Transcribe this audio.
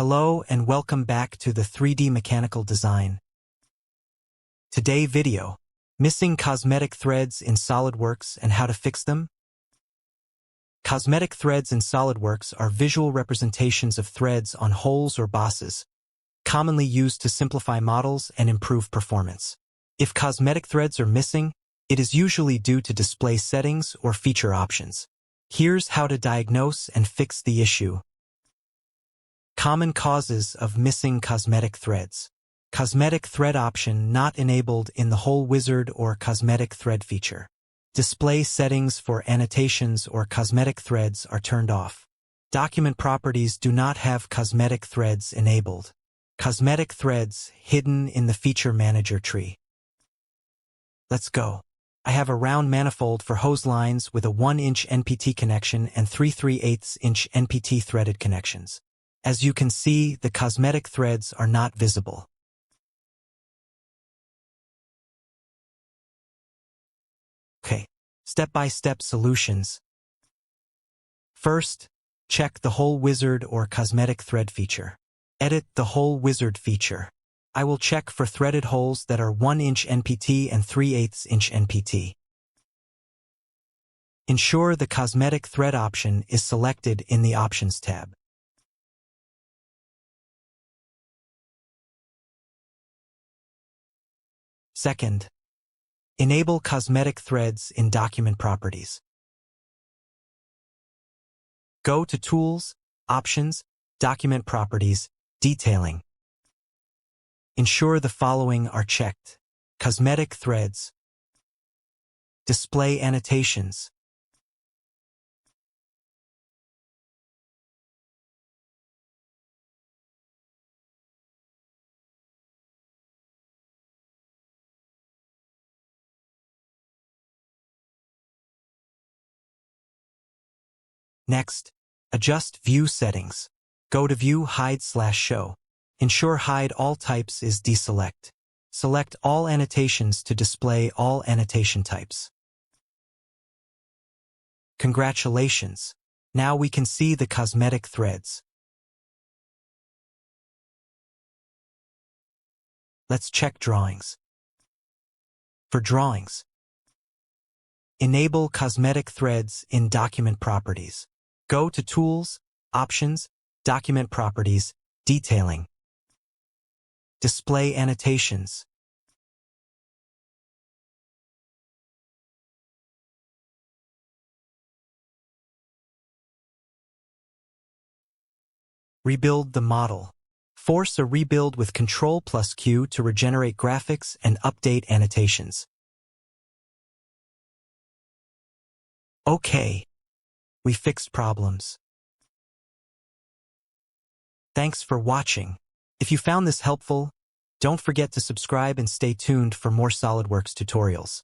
Hello and welcome back to the 3D mechanical design. Today video, missing cosmetic threads in SolidWorks and how to fix them. Cosmetic threads in SolidWorks are visual representations of threads on holes or bosses, commonly used to simplify models and improve performance. If cosmetic threads are missing, it is usually due to display settings or feature options. Here's how to diagnose and fix the issue. Common causes of missing cosmetic threads. Cosmetic thread option not enabled in the Hole Wizard or cosmetic thread feature. Display settings for annotations or cosmetic threads are turned off. Document properties do not have cosmetic threads enabled. Cosmetic threads hidden in the feature manager tree. Let's go. I have a round manifold for hose lines with a 1-inch NPT connection and 3/3/8-inch NPT threaded connections. As you can see, the cosmetic threads are not visible. Okay, step-by-step solutions. First, check the Hole Wizard or cosmetic thread feature. Edit the Hole Wizard feature. I will check for threaded holes that are 1-inch NPT and 3/8-inch NPT. Ensure the cosmetic thread option is selected in the Options tab. Second, enable cosmetic threads in Document Properties. Go to Tools, Options, Document Properties, Detailing. Ensure the following are checked: cosmetic threads, display annotations, Next, adjust View Settings. Go to View Hide/Show. Ensure Hide All Types is deselect. Select all annotations to display all annotation types. Congratulations! Now we can see the cosmetic threads. Let's check drawings. For drawings, enable cosmetic threads in Document Properties. Go to Tools, Options, Document Properties, Detailing. Display annotations. Rebuild the model. Force a rebuild with Ctrl+Q to regenerate graphics and update annotations. Okay. We fixed problems. Thanks for watching. If you found this helpful, don't forget to subscribe and stay tuned for more SolidWorks tutorials.